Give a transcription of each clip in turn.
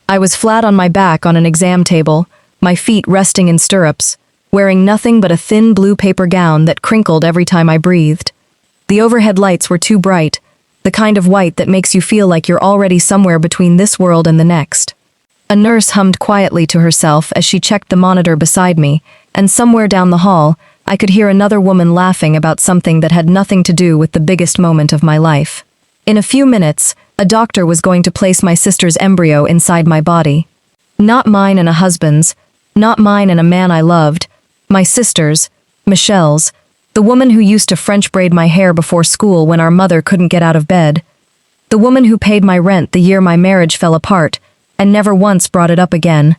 I was flat on my back on an exam table, my feet resting in stirrups, wearing nothing but a thin blue paper gown that crinkled every time I breathed. The overhead lights were too bright, the kind of white that makes you feel like you're already somewhere between this world and the next. A nurse hummed quietly to herself as she checked the monitor beside me, and somewhere down the hall, I could hear another woman laughing about something that had nothing to do with the biggest moment of my life. In a few minutes, a doctor was going to place my sister's embryo inside my body. Not mine and a husband's, not mine and a man I loved, my sister's, Michelle's, the woman who used to French braid my hair before school when our mother couldn't get out of bed, the woman who paid my rent the year my marriage fell apart and never once brought it up again.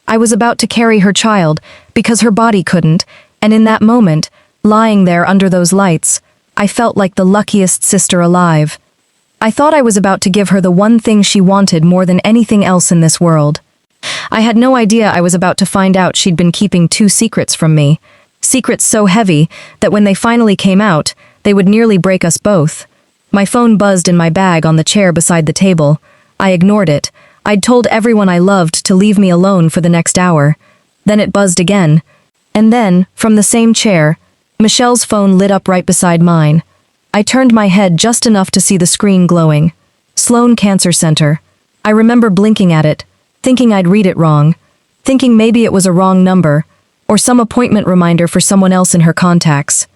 I was about to carry her child because her body couldn't, and in that moment, lying there under those lights, I felt like the luckiest sister alive. I thought I was about to give her the one thing she wanted more than anything else in this world. I had no idea I was about to find out she'd been keeping 2 secrets from me, secrets so heavy that when they finally came out, they would nearly break us both. My phone buzzed in my bag on the chair beside the table. I ignored it. I'd told everyone I loved to leave me alone for the next hour. Then it buzzed again. And then, from the same chair, Michelle's phone lit up right beside mine. I turned my head just enough to see the screen glowing. Sloan Cancer Center. I remember blinking at it, thinking I'd read it wrong, thinking maybe it was a wrong number, or some appointment reminder for someone else in her contacts.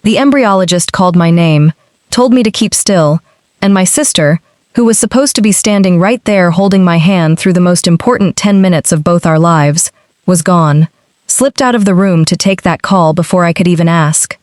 The embryologist called my name, told me to keep still, and my sister, who was supposed to be standing right there holding my hand through the most important 10 minutes of both our lives, was gone, slipped out of the room to take that call before I could even ask.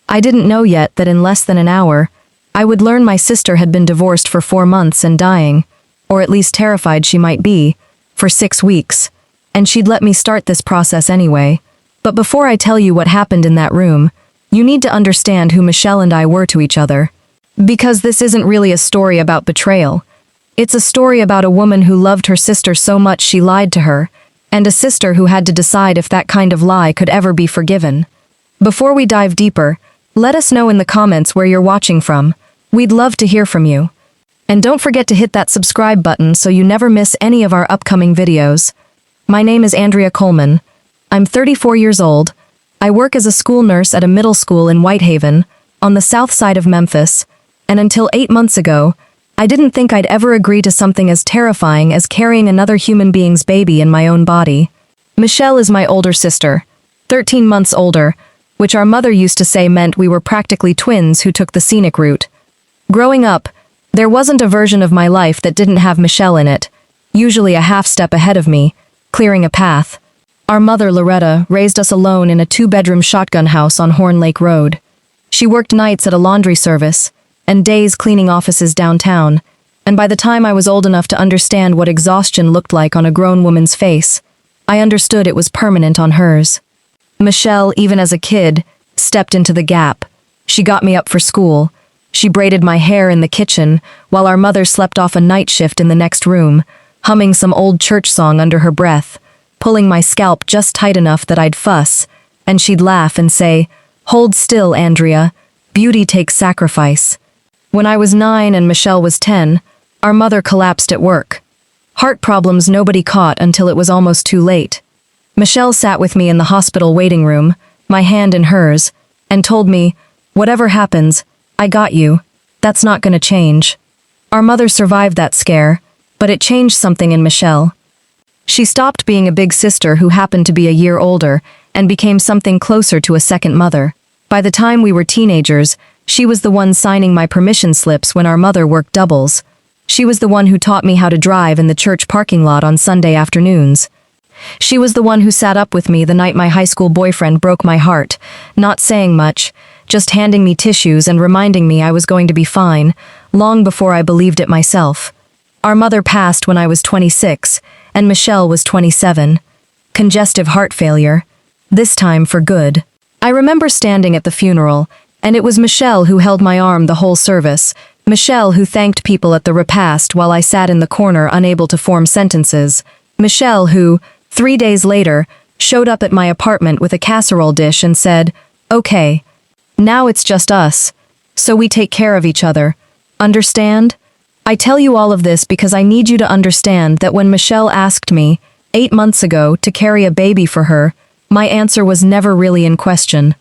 I didn't know yet that in less than an hour, I would learn my sister had been divorced for 4 months and dying, or at least terrified she might be, for 6 weeks, and she'd let me start this process anyway. But before I tell you what happened in that room, you need to understand who Michelle and I were to each other. Because this isn't really a story about betrayal. It's a story about a woman who loved her sister so much she lied to her, and a sister who had to decide if that kind of lie could ever be forgiven. Before we dive deeper, let us know in the comments where you're watching from. We'd love to hear from you. And don't forget to hit that subscribe button so you never miss any of our upcoming videos. My name is Andrea Coleman. I'm 34 years old. I work as a school nurse at a middle school in Whitehaven, on the south side of Memphis, and until 8 months ago, I didn't think I'd ever agree to something as terrifying as carrying another human being's baby in my own body. Michelle is my older sister, 13 months older, which our mother used to say meant we were practically twins who took the scenic route. Growing up, there wasn't a version of my life that didn't have Michelle in it, usually a half step ahead of me, clearing a path. Our mother, Loretta, raised us alone in a 2-bedroom shotgun house on Horn Lake Road. She worked nights at a laundry service, and days cleaning offices downtown, and by the time I was old enough to understand what exhaustion looked like on a grown woman's face, I understood it was permanent on hers. Michelle, even as a kid, stepped into the gap. She got me up for school. She braided my hair in the kitchen, while our mother slept off a night shift in the next room, humming some old church song under her breath, pulling my scalp just tight enough that I'd fuss, and she'd laugh and say, "Hold still, Andrea. Beauty takes sacrifice." When I was 9 and Michelle was 10, our mother collapsed at work. Heart problems nobody caught until it was almost too late. Michelle sat with me in the hospital waiting room, my hand in hers, and told me, "Whatever happens, I got you. That's not gonna change." Our mother survived that scare, but it changed something in Michelle. She stopped being a big sister who happened to be a year older and became something closer to a second mother. By the time we were teenagers, she was the one signing my permission slips when our mother worked doubles. She was the one who taught me how to drive in the church parking lot on Sunday afternoons. She was the one who sat up with me the night my high school boyfriend broke my heart, not saying much, just handing me tissues and reminding me I was going to be fine, long before I believed it myself. Our mother passed when I was 26, and Michelle was 27. Congestive heart failure. This time for good. I remember standing at the funeral, and it was Michelle who held my arm the whole service, Michelle who thanked people at the repast while I sat in the corner unable to form sentences, Michelle who, 3 days later, showed up at my apartment with a casserole dish and said, "Okay, now it's just us, so we take care of each other. Understand?" I tell you all of this because I need you to understand that when Michelle asked me, 8 months ago, to carry a baby for her, my answer was never really in question.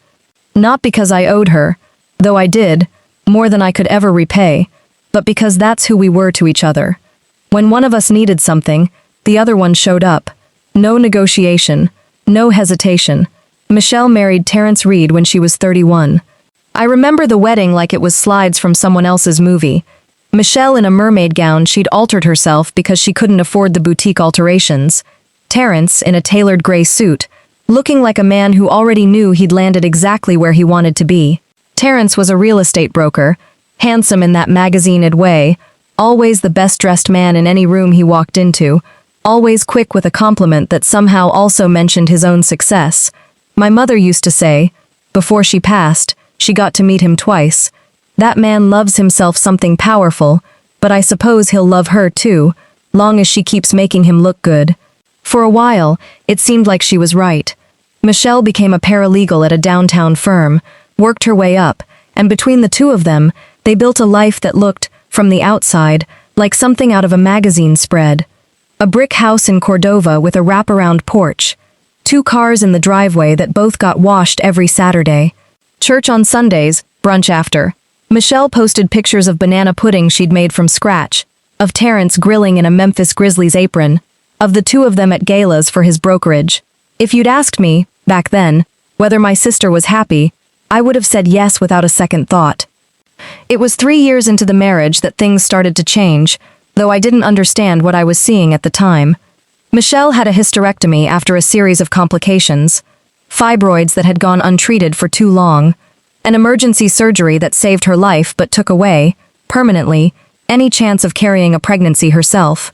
Not because I owed her, though I did, more than I could ever repay, but because that's who we were to each other. When one of us needed something, the other one showed up. No negotiation, no hesitation. Michelle married Terrence Reed when she was 31. I remember the wedding like it was slides from someone else's movie. Michelle in a mermaid gown, she'd altered herself because she couldn't afford the boutique alterations. Terrence in a tailored gray suit, looking like a man who already knew he'd landed exactly where he wanted to be. Terrence was a real estate broker, handsome in that magazine-ed way, always the best-dressed man in any room he walked into, always quick with a compliment that somehow also mentioned his own success. My mother used to say, before she passed, she got to meet him twice. That man loves himself something powerful, but I suppose he'll love her too, long as she keeps making him look good. For a while, it seemed like she was right. Michelle became a paralegal at a downtown firm, worked her way up, and between the two of them, they built a life that looked, from the outside, like something out of a magazine spread. A brick house in Cordova with a wraparound porch. 2 cars in the driveway that both got washed every Saturday. Church on Sundays, brunch after. Michelle posted pictures of banana pudding she'd made from scratch, of Terrence grilling in a Memphis Grizzlies apron, of the two of them at galas for his brokerage. If you'd asked me, back then, whether my sister was happy, I would have said yes without a second thought. It was 3 years into the marriage that things started to change, though I didn't understand what I was seeing at the time. Michelle had a hysterectomy after a series of complications, fibroids that had gone untreated for too long, an emergency surgery that saved her life but took away, permanently, any chance of carrying a pregnancy herself.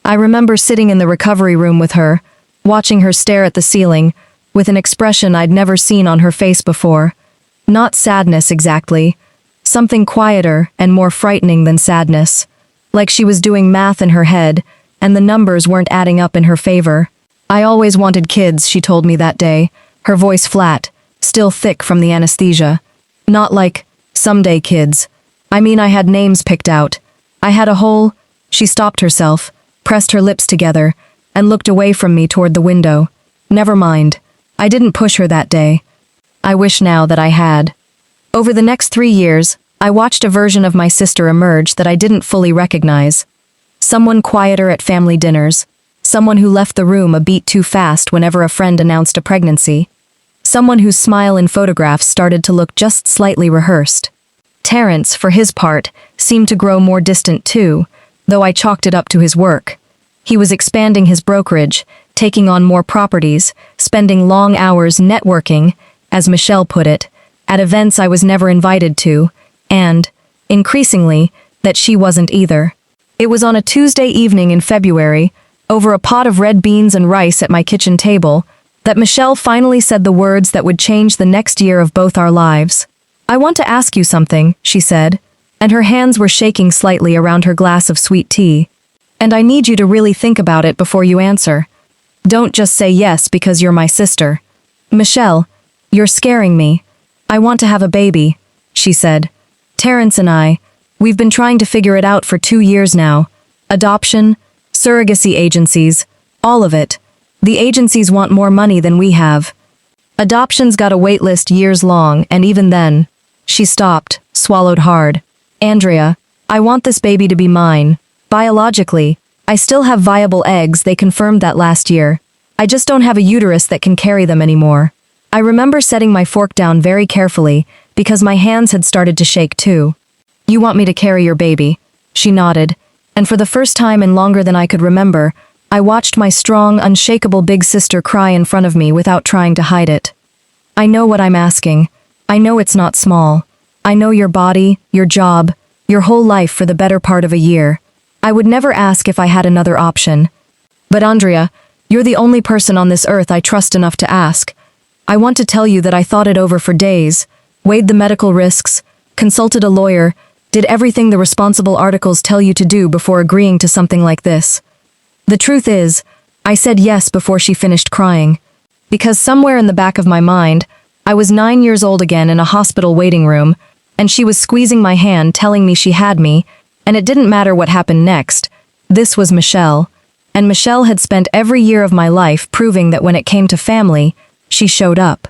I remember sitting in the recovery room with her, watching her stare at the ceiling, with an expression I'd never seen on her face before. Not sadness exactly, something quieter and more frightening than sadness, like she was doing math in her head, and the numbers weren't adding up in her favor. I always wanted kids, she told me that day, her voice flat, still thick from the anesthesia. Not like, someday kids. I mean, I had names picked out. I had a whole... She stopped herself, pressed her lips together, and looked away from me toward the window. Never mind. I didn't push her that day. I wish now that I had. Over the next 3 years, I watched a version of my sister emerge that I didn't fully recognize. Someone quieter at family dinners. Someone who left the room a beat too fast whenever a friend announced a pregnancy. Someone whose smile in photographs started to look just slightly rehearsed. Terrence, for his part, seemed to grow more distant too, though I chalked it up to his work. He was expanding his brokerage, taking on more properties, spending long hours networking, as Michelle put it, at events I was never invited to, and, increasingly, that she wasn't either. It was on a Tuesday evening in February, over a pot of red beans and rice at my kitchen table, that Michelle finally said the words that would change the next year of both our lives. "I want to ask you something," she said, and her hands were shaking slightly around her glass of sweet tea. "And I need you to really think about it before you answer. Don't just say yes because you're my sister. Michelle, you're scaring me. I want to have a baby," she said. "Terrence and we've been trying to figure it out for 2 years now. Adoption, surrogacy agencies, all of it. The agencies want more money than we have. Adoption's got a wait list years long, and even then..." She stopped, swallowed hard. "Andrea, I want this baby to be mine. Biologically, I still have viable eggs, they confirmed that last year. I just don't have a uterus that can carry them anymore." I remember setting my fork down very carefully, because my hands had started to shake too. "You want me to carry your baby?" She nodded, and for the first time in longer than I could remember, I watched my strong, unshakable big sister cry in front of me without trying to hide it. "I know what I'm asking. I know it's not small. I know your body, your job, your whole life for the better part of a year. I would never ask if I had another option. But Andrea, you're the only person on this earth I trust enough to ask. I want to tell you that I thought it over for days, weighed the medical risks, consulted a lawyer, did everything the responsible articles tell you to do before agreeing to something like this. The truth is, I said yes before she finished crying. Because somewhere in the back of my mind, I was 9 years old again in a hospital waiting room, and she was squeezing my hand telling me she had me, And it didn't matter what happened next. This was Michelle. And Michelle had spent every year of my life proving that when it came to family, she showed up.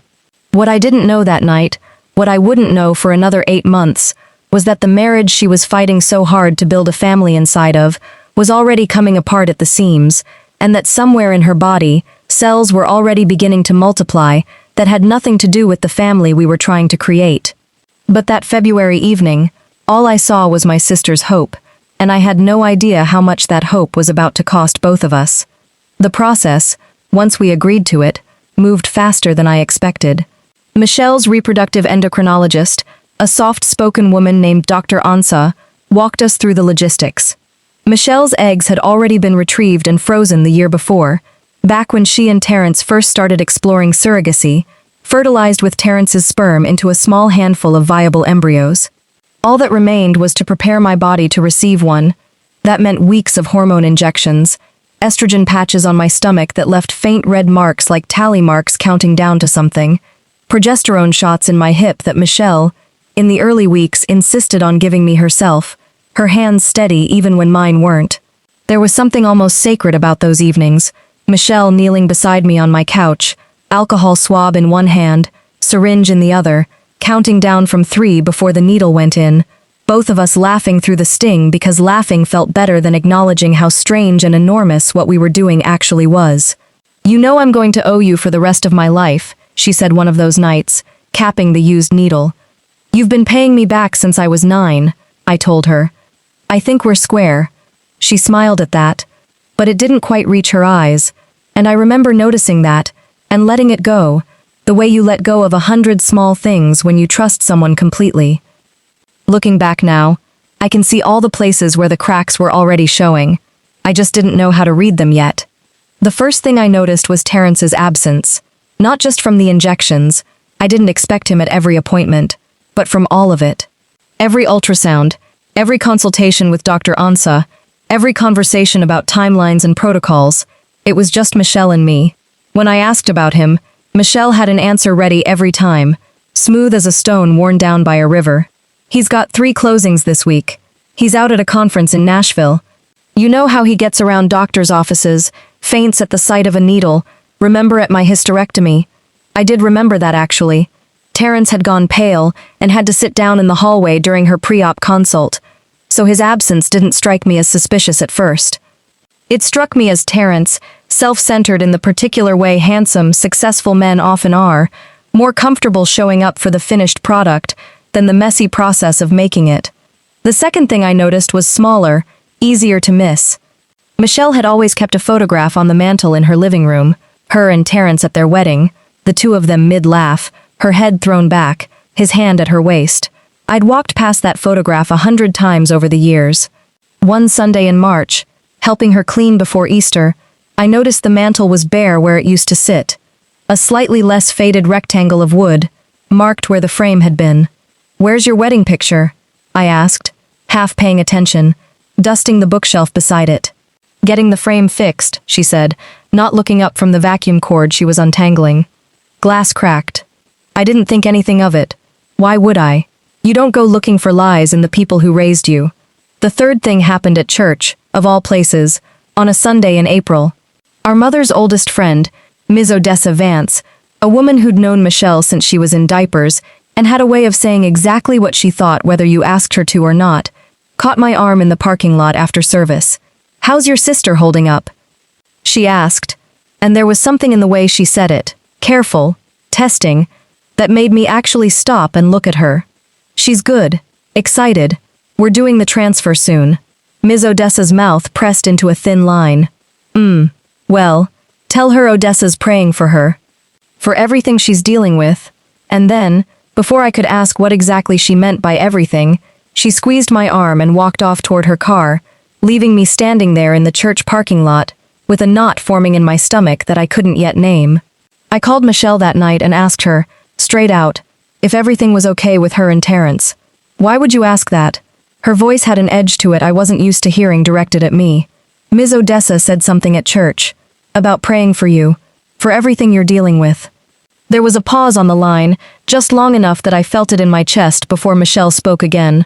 What I didn't know that night, what I wouldn't know for another 8 months, was that the marriage she was fighting so hard to build a family inside of was already coming apart at the seams, and that somewhere in her body, cells were already beginning to multiply that had nothing to do with the family we were trying to create. But that February evening, all I saw was my sister's hope, and I had no idea how much that hope was about to cost both of us. The process, once we agreed to it, moved faster than I expected. Michelle's reproductive endocrinologist, a soft-spoken woman named Dr. Ansa, walked us through the logistics. Michelle's eggs had already been retrieved and frozen the year before, back when she and Terrence first started exploring surrogacy, fertilized with Terrence's sperm into a small handful of viable embryos. All that remained was to prepare my body to receive one. That meant weeks of hormone injections, estrogen patches on my stomach that left faint red marks like tally marks counting down to something, progesterone shots in my hip that Michelle, in the early weeks, insisted on giving me herself, her hands steady even when mine weren't. There was something almost sacred about those evenings, Michelle kneeling beside me on my couch, alcohol swab in one hand, syringe in the other, counting down from 3 before the needle went in, both of us laughing through the sting because laughing felt better than acknowledging how strange and enormous what we were doing actually was. "You know I'm going to owe you for the rest of my life," she said one of those nights, capping the used needle. "You've been paying me back since I was 9, I told her. "I think we're square." She smiled at that, but it didn't quite reach her eyes, and I remember noticing that, and letting it go, the way you let go of 100 small things when you trust someone completely. Looking back now, I can see all the places where the cracks were already showing. I just didn't know how to read them yet. The first thing I noticed was Terrence's absence. Not just from the injections, I didn't expect him at every appointment, but from all of it. Every ultrasound, every consultation with Dr. Ansa, every conversation about timelines and protocols, it was just Michelle and me. When I asked about him, Michelle had an answer ready every time, smooth as a stone worn down by a river. "He's got 3 closings this week. He's out at a conference in Nashville. You know how he gets around doctors' offices, faints at the sight of a needle, remember at my hysterectomy?" I did remember that actually. Terrence had gone pale and had to sit down in the hallway during her pre-op consult, so his absence didn't strike me as suspicious at first. It struck me as Terrence, self-centered in the particular way handsome, successful men often are, more comfortable showing up for the finished product than the messy process of making it. The second thing I noticed was smaller, easier to miss. Michelle had always kept a photograph on the mantel in her living room, her and Terrence at their wedding, the two of them mid-laugh, her head thrown back, his hand at her waist. I'd walked past that photograph 100 times over the years. One Sunday in March, helping her clean before Easter, I noticed the mantel was bare where it used to sit. A slightly less faded rectangle of wood, marked where the frame had been. "Where's your wedding picture?" I asked, half paying attention, dusting the bookshelf beside it. "Getting the frame fixed," she said, not looking up from the vacuum cord she was untangling. Glass cracked. I didn't think anything of it. Why would I? You don't go looking for lies in the people who raised you. The third thing happened at church, of all places, on a Sunday in April. Our mother's oldest friend, Ms. Odessa Vance, a woman who'd known Michelle since she was in diapers and had a way of saying exactly what she thought whether you asked her to or not, caught my arm in the parking lot after service. "How's your sister holding up?" she asked, and there was something in the way she said it, careful, testing, that made me actually stop and look at her. "She's good, excited. We're doing the transfer soon." Ms. Odessa's mouth pressed into a thin line. Well, tell her Odessa's praying for her. For everything she's dealing with." And then, before I could ask what exactly she meant by everything, she squeezed my arm and walked off toward her car, leaving me standing there in the church parking lot, with a knot forming in my stomach that I couldn't yet name. I called Michelle that night and asked her, straight out, if everything was okay with her and Terrence. "Why would you ask that?" Her voice had an edge to it I wasn't used to hearing directed at me. "Ms. Odessa said something at church. About praying for you. For everything you're dealing with." There was a pause on the line, just long enough that I felt it in my chest before Michelle spoke again.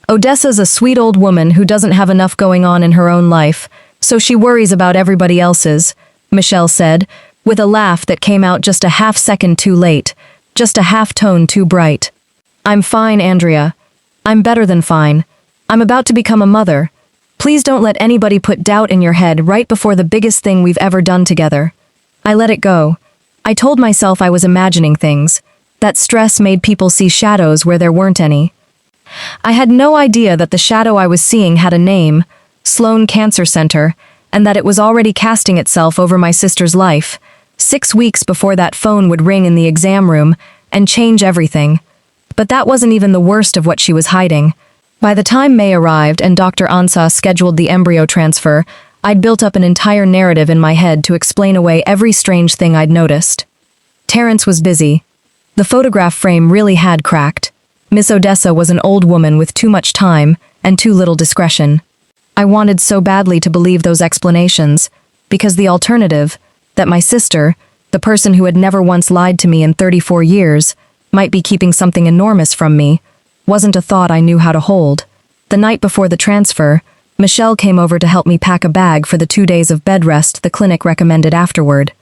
Odessa's a sweet old woman who doesn't have enough going on in her own life, so she worries about everybody else's, Michelle said, with a laugh that came out just a half second too late, just a half tone too bright. I'm fine, Andrea. I'm better than fine. I'm about to become a mother. Please don't let anybody put doubt in your head right before the biggest thing we've ever done together. I let it go. I told myself I was imagining things. That stress made people see shadows where there weren't any. I had no idea that the shadow I was seeing had a name, Sloan Cancer Center, and that it was already casting itself over my sister's life, 6 weeks before that phone would ring in the exam room and change everything. But that wasn't even the worst of what she was hiding. By the time May arrived and Dr. Ansa scheduled the embryo transfer, I'd built up an entire narrative in my head to explain away every strange thing I'd noticed. Terrence was busy. The photograph frame really had cracked. Miss Odessa was an old woman with too much time and too little discretion. I wanted so badly to believe those explanations, because the alternative, that my sister, the person who had never once lied to me in 34 years, might be keeping something enormous from me, wasn't a thought I knew how to hold. The night before the transfer, Michelle came over to help me pack a bag for the 2 days of bed rest the clinic recommended afterward.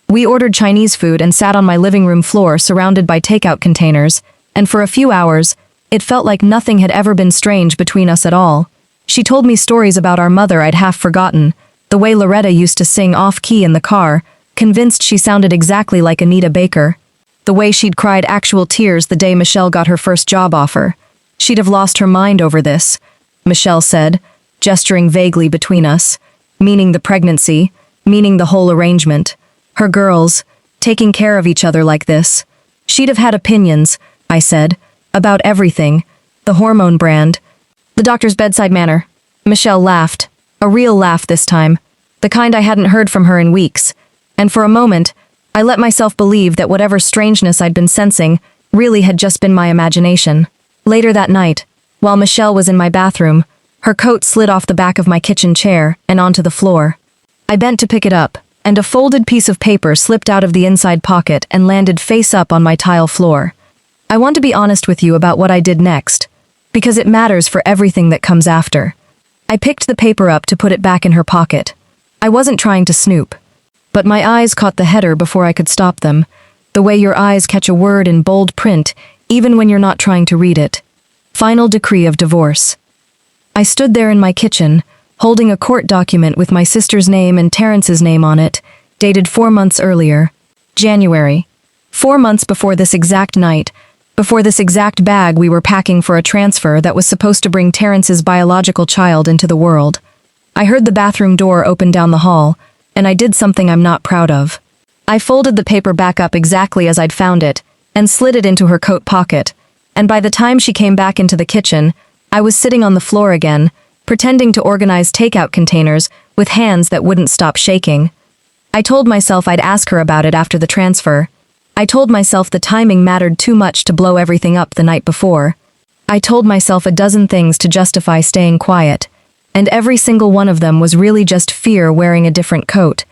We ordered Chinese food and sat on my living room floor surrounded by takeout containers, and for a few hours, it felt like nothing had ever been strange between us at all. She told me stories about our mother I'd half forgotten, the way Loretta used to sing off-key in the car, convinced she sounded exactly like Anita Baker. The way she'd cried actual tears the day Michelle got her first job offer. She'd have lost her mind over this, Michelle said, gesturing vaguely between us, meaning the pregnancy, meaning the whole arrangement. Her girls, taking care of each other like this. She'd have had opinions, I said, about everything, the hormone brand, the doctor's bedside manner. Michelle laughed, a real laugh this time, the kind I hadn't heard from her in weeks, and for a moment, I let myself believe that whatever strangeness I'd been sensing really had just been my imagination. Later that night, while Michelle was in my bathroom, her coat slid off the back of my kitchen chair and onto the floor. I bent to pick it up, and a folded piece of paper slipped out of the inside pocket and landed face up on my tile floor. I want to be honest with you about what I did next, because it matters for everything that comes after. I picked the paper up to put it back in her pocket. I wasn't trying to snoop, but my eyes caught the header before I could stop them, the way your eyes catch a word in bold print, even when you're not trying to read it. Final decree of divorce. I stood there in my kitchen, holding a court document with my sister's name and Terrence's name on it, dated 4 months earlier. January. 4 months before this exact night, before this exact bag we were packing for a transfer that was supposed to bring Terrence's biological child into the world. I heard the bathroom door open down the hall, and I did something I'm not proud of. I folded the paper back up exactly as I'd found it, and slid it into her coat pocket, and by the time she came back into the kitchen, I was sitting on the floor again, pretending to organize takeout containers with hands that wouldn't stop shaking. I told myself I'd ask her about it after the transfer. I told myself the timing mattered too much to blow everything up the night before. I told myself a dozen things to justify staying quiet, and every single one of them was really just fear wearing a different coat.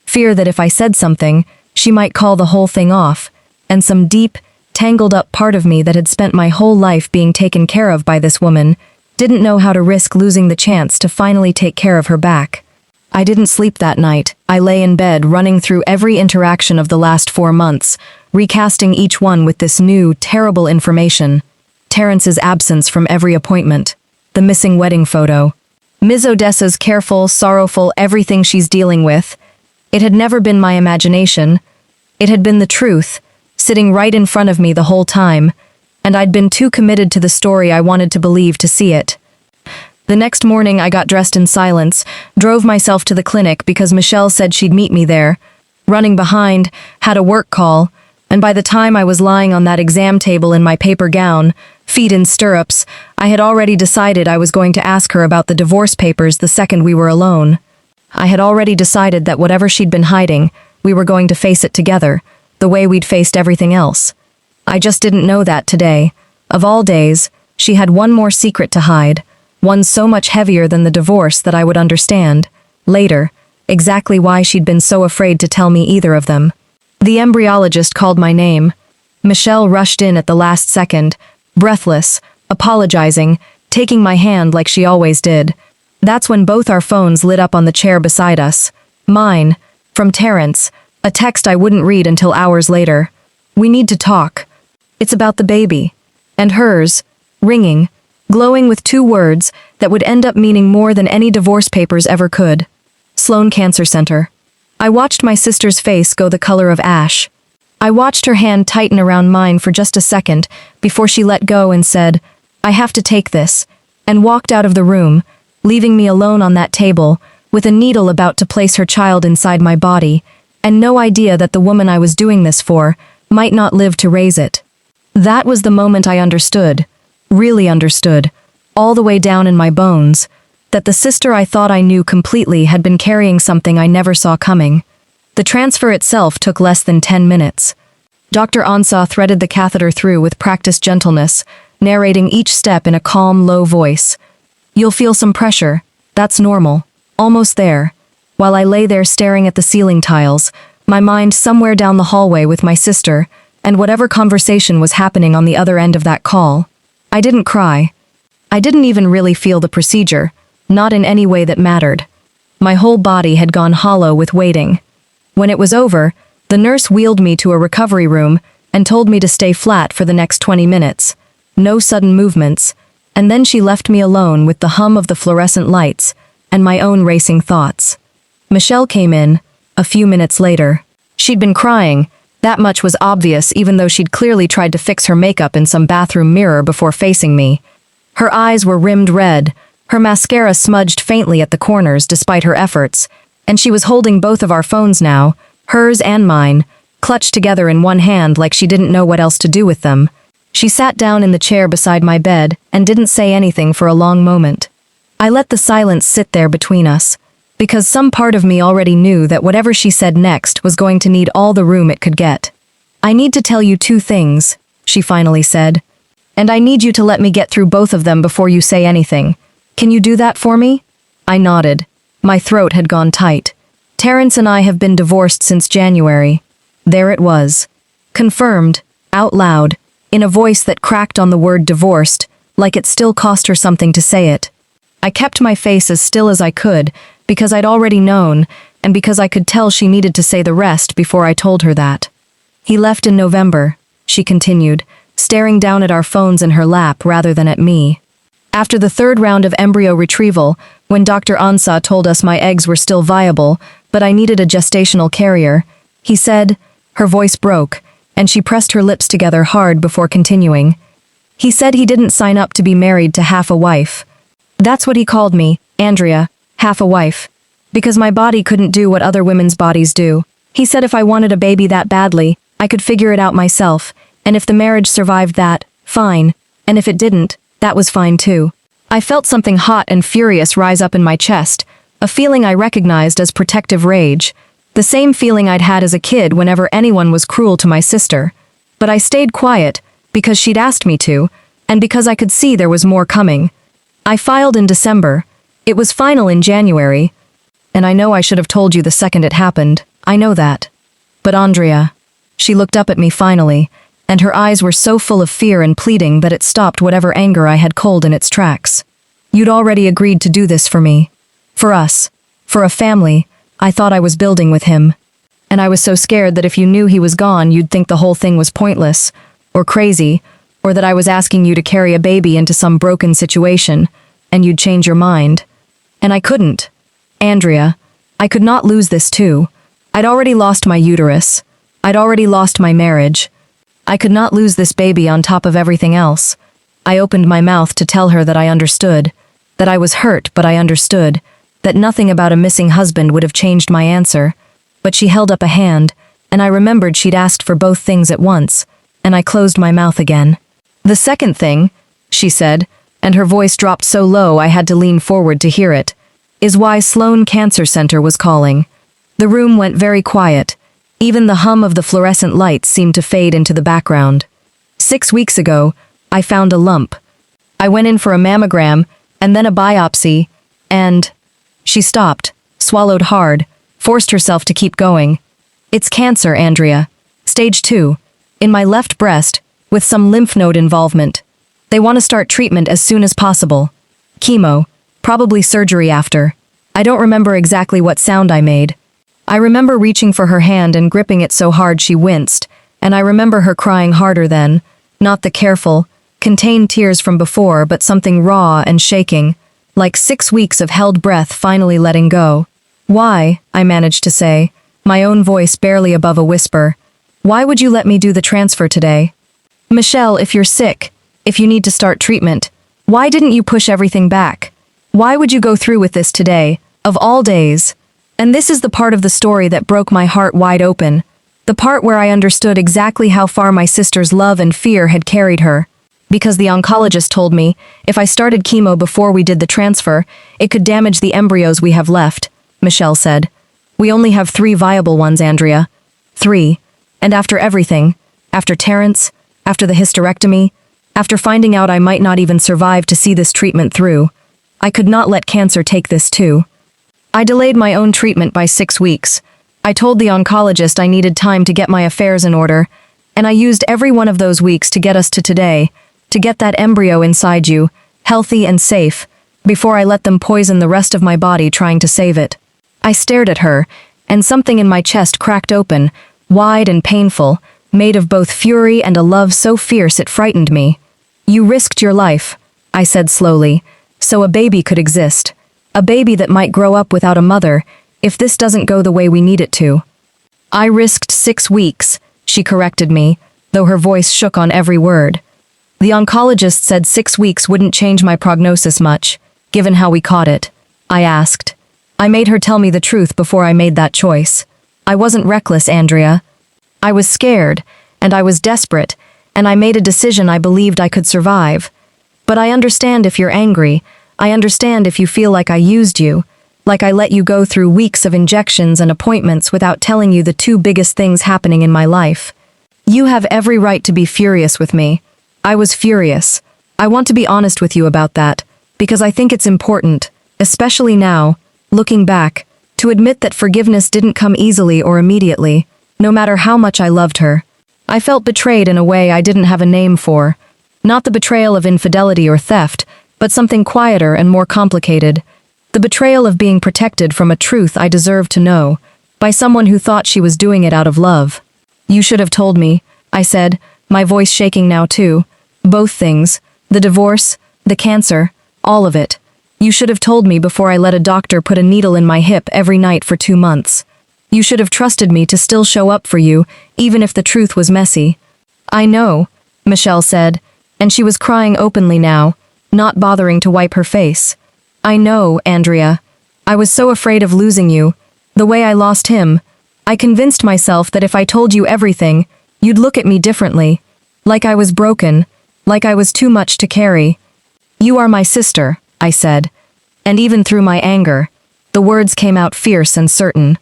Fear that if I said something, she might call the whole thing off, and some deep, tangled up part of me that had spent my whole life being taken care of by this woman didn't know how to risk losing the chance to finally take care of her back. I didn't sleep that night. I lay in bed running through every interaction of the last 4 months, recasting each one with this new, terrible information. Terrence's absence from every appointment. The missing wedding photo. Ms. Odessa's careful, sorrowful everything she's dealing with. It had never been my imagination. It had been the truth, sitting right in front of me the whole time, and I'd been too committed to the story I wanted to believe to see it. The next morning I got dressed in silence, drove myself to the clinic because Michelle said she'd meet me there, running behind, had a work call, and by the time I was lying on that exam table in my paper gown, feet in stirrups, I had already decided I was going to ask her about the divorce papers the second we were alone. I had already decided that whatever she'd been hiding, we were going to face it together, the way we'd faced everything else. I just didn't know that today. Of all days, she had one more secret to hide, one so much heavier than the divorce that I would understand, later, exactly why she'd been so afraid to tell me either of them. The embryologist called my name. Michelle rushed in at the last second, breathless, apologizing, taking my hand like she always did. That's when both our phones lit up on the chair beside us. Mine, from Terrence, a text I wouldn't read until hours later. "We need to talk. It's about the baby." And hers, ringing, glowing with 2 words that would end up meaning more than any divorce papers ever could. Sloan Cancer Center. I watched my sister's face go the color of ash. I watched her hand tighten around mine for just a second before she let go and said, "I have to take this," and walked out of the room, leaving me alone on that table, with a needle about to place her child inside my body, and no idea that the woman I was doing this for might not live to raise it. That was the moment I understood, really understood, all the way down in my bones, that the sister I thought I knew completely had been carrying something I never saw coming. The transfer itself took less than 10 minutes. Dr. Ansah threaded the catheter through with practiced gentleness, narrating each step in a calm, low voice. "You'll feel some pressure. That's normal. Almost there." While I lay there staring at the ceiling tiles, my mind somewhere down the hallway with my sister, and whatever conversation was happening on the other end of that call. I didn't cry. I didn't even really feel the procedure, not in any way that mattered. My whole body had gone hollow with waiting. When it was over, the nurse wheeled me to a recovery room and told me to stay flat for the next 20 minutes. No sudden movements, and then she left me alone with the hum of the fluorescent lights and my own racing thoughts. Michelle came in, a few minutes later. She'd been crying. That much was obvious, even though she'd clearly tried to fix her makeup in some bathroom mirror before facing me. Her eyes were rimmed red, her mascara smudged faintly at the corners despite her efforts, and she was holding both of our phones now, hers and mine, clutched together in one hand like she didn't know what else to do with them. She sat down in the chair beside my bed and didn't say anything for a long moment. I let the silence sit there between us, because some part of me already knew that whatever she said next was going to need all the room it could get. "I need to tell you 2 things," she finally said, "and I need you to let me get through both of them before you say anything. Can you do that for me?" I nodded. My throat had gone tight. "Terrence and I have been divorced since January." There it was. Confirmed, out loud, in a voice that cracked on the word divorced, like it still cost her something to say it. I kept my face as still as I could, because I'd already known, and because I could tell she needed to say the rest before I told her that. "He left in November," she continued, staring down at our phones in her lap rather than at me. "After the 3rd round of embryo retrieval, when Dr. Ansah told us my eggs were still viable, but I needed a gestational carrier, he said," her voice broke, and she pressed her lips together hard before continuing. "He said he didn't sign up to be married to half a wife. That's what he called me, Andrea, half a wife. Because my body couldn't do what other women's bodies do. He said if I wanted a baby that badly, I could figure it out myself, and if the marriage survived that, fine, and if it didn't, that was fine too." I felt something hot and furious rise up in my chest, a feeling I recognized as protective rage, the same feeling I'd had as a kid whenever anyone was cruel to my sister. But I stayed quiet, because she'd asked me to, and because I could see there was more coming. I filed in December. It was final in January. And I know I should have told you the second it happened. I know that. But Andrea, she looked up at me finally, and her eyes were so full of fear and pleading that it stopped whatever anger I had culled in its tracks. "You'd already agreed to do this for me. For us. For a family I thought I was building with him. And I was so scared that if you knew he was gone, you'd think the whole thing was pointless, or crazy, or that I was asking you to carry a baby into some broken situation, and you'd change your mind. And I couldn't. Andrea, I could not lose this too. I'd already lost my uterus. I'd already lost my marriage. I could not lose this baby on top of everything else. I opened my mouth to tell her that I understood, that I was hurt, but I understood, that nothing about a missing husband would have changed my answer. But she held up a hand, and I remembered she'd asked for both things at once, and I closed my mouth again. "The second thing," she said, and her voice dropped so low I had to lean forward to hear it, "is why Sloan Cancer Center was calling." The room went very quiet. Even the hum of the fluorescent lights seemed to fade into the background. 6 weeks ago, I found a lump. I went in for a mammogram, and then a biopsy, and... She stopped, swallowed hard, forced herself to keep going. "It's cancer, Andrea. Stage 2. In my left breast, with some lymph node involvement. They want to start treatment as soon as possible. Chemo, probably surgery after. I don't remember exactly what sound I made. I remember reaching for her hand and gripping it so hard she winced, and I remember her crying harder then, not the careful, contained tears from before, but something raw and shaking, like 6 weeks of held breath finally letting go. "Why?" I managed to say, my own voice barely above a whisper. "Why would you let me do the transfer today? Michelle, if you're sick, if you need to start treatment, why didn't you push everything back? Why would you go through with this today, of all days?" And this is the part of the story that broke my heart wide open, the part where I understood exactly how far my sister's love and fear had carried her. Because the oncologist told me, if I started chemo before we did the transfer, it could damage the embryos we have left, Michelle said. "We only have 3 viable ones, Andrea. 3. And after everything, after Terrence, after the hysterectomy, after finding out I might not even survive to see this treatment through, I could not let cancer take this too. I delayed my own treatment by 6 weeks. I told the oncologist I needed time to get my affairs in order, and I used every one of those weeks to get us to today, to get that embryo inside you, healthy and safe, before I let them poison the rest of my body trying to save it." I stared at her, and something in my chest cracked open, wide and painful, made of both fury and a love so fierce it frightened me. "You risked your life," I said slowly, "so a baby could exist. A baby that might grow up without a mother, if this doesn't go the way we need it to." "I risked 6 weeks," she corrected me, though her voice shook on every word. "The oncologist said 6 weeks wouldn't change my prognosis much, given how we caught it," I asked. I made her tell me the truth before I made that choice. I wasn't reckless, Andrea. I was scared, and I was desperate, and I made a decision I believed I could survive. But I understand if you're angry. I understand if you feel like I used you, like I let you go through weeks of injections and appointments without telling you the 2 biggest things happening in my life. You have every right to be furious with me. I was furious. I want to be honest with you about that, because I think it's important, especially now, looking back, to admit that forgiveness didn't come easily or immediately, no matter how much I loved her. I felt betrayed in a way I didn't have a name for. Not the betrayal of infidelity or theft, but something quieter and more complicated. The betrayal of being protected from a truth I deserved to know, by someone who thought she was doing it out of love. "You should have told me," I said, my voice shaking now too. "Both things, the divorce, the cancer, all of it. You should have told me before I let a doctor put a needle in my hip every night for 2 months. You should have trusted me to still show up for you, even if the truth was messy." "I know," Michelle said, and she was crying openly now, not bothering to wipe her face. "I know, Andrea. I was so afraid of losing you, the way I lost him. I convinced myself that if I told you everything, you'd look at me differently, like I was broken, like I was too much to carry. You are my sister," I said, and even through my anger, the words came out fierce and certain.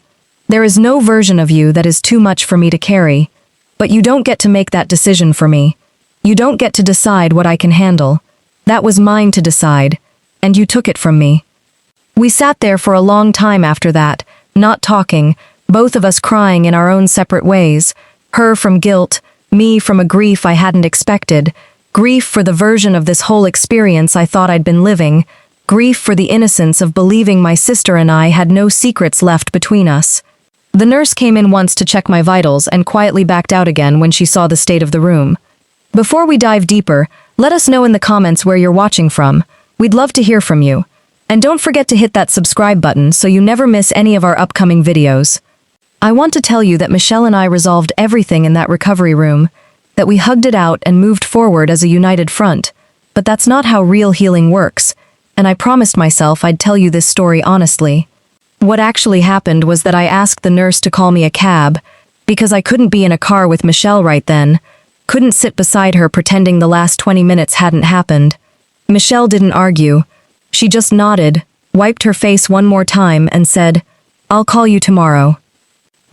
"There is no version of you that is too much for me to carry, but you don't get to make that decision for me. You don't get to decide what I can handle. That was mine to decide, and you took it from me." We sat there for a long time after that, not talking, both of us crying in our own separate ways, her from guilt, me from a grief I hadn't expected, grief for the version of this whole experience I thought I'd been living, grief for the innocence of believing my sister and I had no secrets left between us. The nurse came in once to check my vitals and quietly backed out again when she saw the state of the room. Before we dive deeper, let us know in the comments where you're watching from. We'd love to hear from you. And don't forget to hit that subscribe button so you never miss any of our upcoming videos. I want to tell you that Michelle and I resolved everything in that recovery room, that we hugged it out and moved forward as a united front. But that's not how real healing works, and I promised myself I'd tell you this story honestly. What actually happened was that I asked the nurse to call me a cab, because I couldn't be in a car with Michelle right then, couldn't sit beside her pretending the last 20 minutes hadn't happened. Michelle didn't argue. She just nodded, wiped her face one more time and said, "I'll call you tomorrow.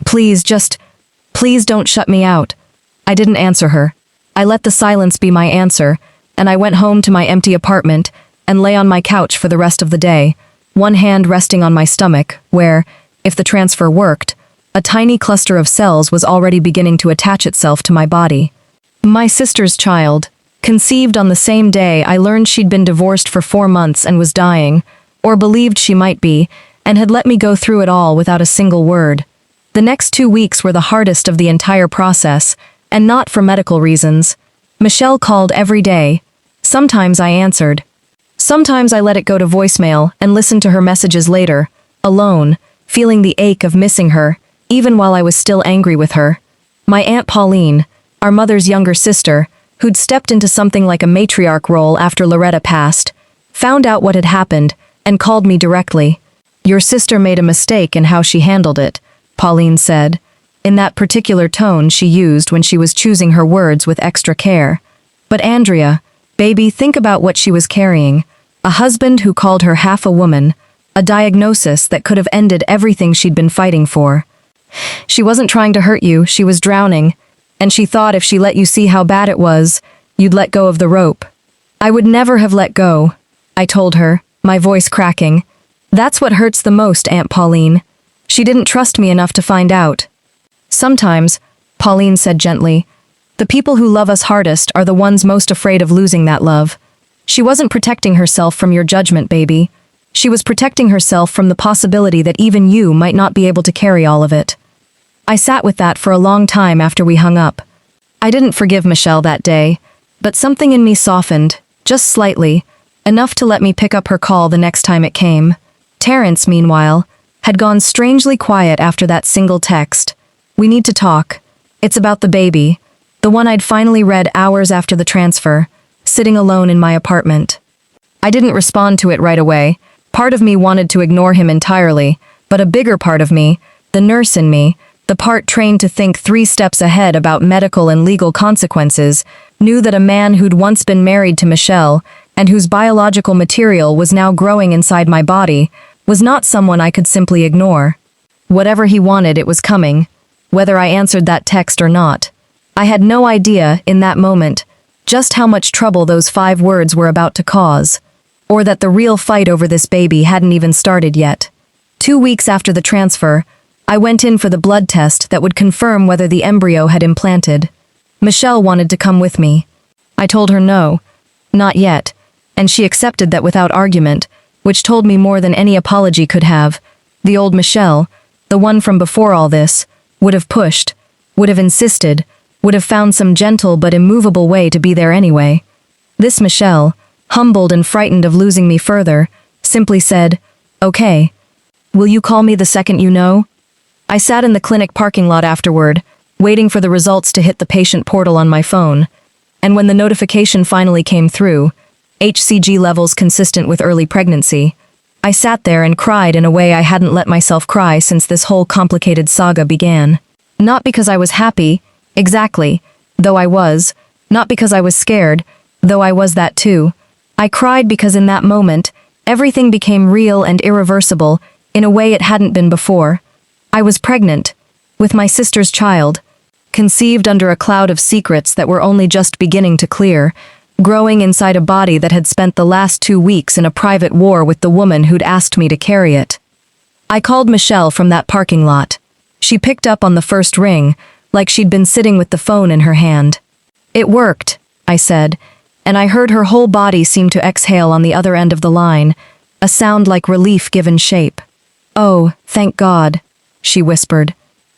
Please don't shut me out." I didn't answer her. I let the silence be my answer, and I went home to my empty apartment and lay on my couch for the rest of the day, one hand resting on my stomach, where, if the transfer worked, a tiny cluster of cells was already beginning to attach itself to my body. My sister's child, Conceived on the same day, I learned she'd been divorced for 4 months and was dying, or believed she might be, and had let me go through it all without a single word. The next 2 weeks were the hardest of the entire process, and not for medical reasons. Michelle called every day. Sometimes I answered. Sometimes I let it go to voicemail and listened to her messages later, alone, feeling the ache of missing her, even while I was still angry with her. My Aunt Pauline, our mother's younger sister, who'd stepped into something like a matriarch role after Loretta passed, found out what had happened and called me directly. "Your sister made a mistake in how she handled it," Pauline said, in that particular tone she used when she was choosing her words with extra care. "But Andrea, baby, think about what she was carrying. A husband who called her half a woman, a diagnosis that could have ended everything she'd been fighting for. She wasn't trying to hurt you, she was drowning, and she thought if she let you see how bad it was, you'd let go of the rope." "I would never have let go," I told her, my voice cracking. "That's what hurts the most, Aunt Pauline. She didn't trust me enough to find out." "Sometimes," Pauline said gently, "the people who love us hardest are the ones most afraid of losing that love. She wasn't protecting herself from your judgment, baby. She was protecting herself from the possibility that even you might not be able to carry all of it." I sat with that for a long time after we hung up. I didn't forgive Michelle that day, but something in me softened, just slightly, enough to let me pick up her call the next time it came. Terrence, meanwhile, had gone strangely quiet after that single text. "We need to talk. It's about the baby," the one I'd finally read hours after the transfer, sitting alone in my apartment. I didn't respond to it right away. Part of me wanted to ignore him entirely, but a bigger part of me, the nurse in me, the part trained to think 3 steps ahead about medical and legal consequences, knew that a man who'd once been married to Michelle, and whose biological material was now growing inside my body, was not someone I could simply ignore. Whatever he wanted, it was coming, whether I answered that text or not. I had no idea, in that moment, just how much trouble those 5 words were about to cause, or that the real fight over this baby hadn't even started yet. 2 weeks after the transfer, I went in for the blood test that would confirm whether the embryo had implanted. Michelle wanted to come with me. I told her no, not yet, and she accepted that without argument, which told me more than any apology could have. The old Michelle, the one from before all this, would have pushed, would have insisted, would have found some gentle but immovable way to be there anyway. This Michelle, humbled and frightened of losing me further, simply said, "Okay. Will you call me the second you know?" I sat in the clinic parking lot afterward, waiting for the results to hit the patient portal on my phone, and when the notification finally came through, HCG levels consistent with early pregnancy, I sat there and cried in a way I hadn't let myself cry since this whole complicated saga began. Not because I was happy, exactly, though I was, not because I was scared, though I was that too. I cried because in that moment, everything became real and irreversible in a way it hadn't been before. I was pregnant, with my sister's child, conceived under a cloud of secrets that were only just beginning to clear, growing inside a body that had spent the last 2 weeks in a private war with the woman who'd asked me to carry it. I called Michelle from that parking lot. She picked up on the first ring, like she'd been sitting with the phone in her hand. "It worked," I said, and I heard her whole body seem to exhale on the other end of the line, a sound like relief given shape. "Oh, thank God," she whispered.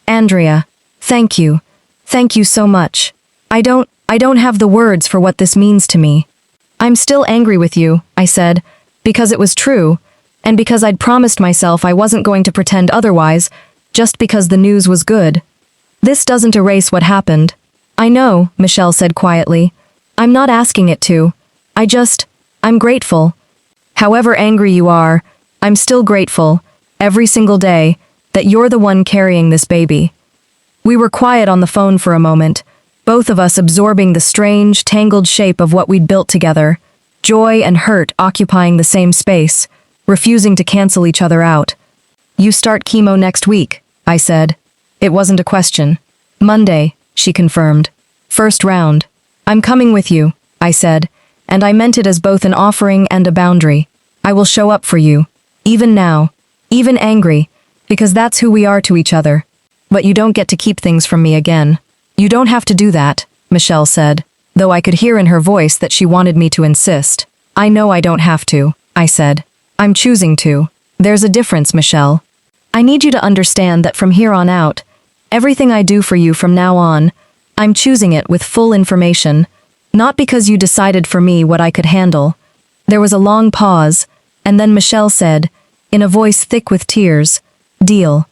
"Andrea, thank you. Thank you so much. I don't have the words for what this means to me." "I'm still angry with you," I said, because it was true, and because I'd promised myself I wasn't going to pretend otherwise, just because the news was good. "This doesn't erase what happened." "I know," Michelle said quietly. "I'm not asking it to. I'm grateful. However angry you are, I'm still grateful, every single day, that you're the one carrying this baby." We were quiet on the phone for a moment, both of us absorbing the strange, tangled shape of what we'd built together, joy and hurt occupying the same space, refusing to cancel each other out. "You start chemo next week," I said. It wasn't a question. "Monday," she confirmed. "First round." "I'm coming with you," I said, and I meant it as both an offering and a boundary. "I will show up for you, even now, even angry, because that's who we are to each other. But you don't get to keep things from me again." "You don't have to do that," Michelle said, though I could hear in her voice that she wanted me to insist. "I know I don't have to," I said. "I'm choosing to. There's a difference, Michelle. I need you to understand that from here on out, everything I do for you from now on, I'm choosing it with full information, not because you decided for me what I could handle." There was a long pause, and then Michelle said, in a voice thick with tears, "Deal."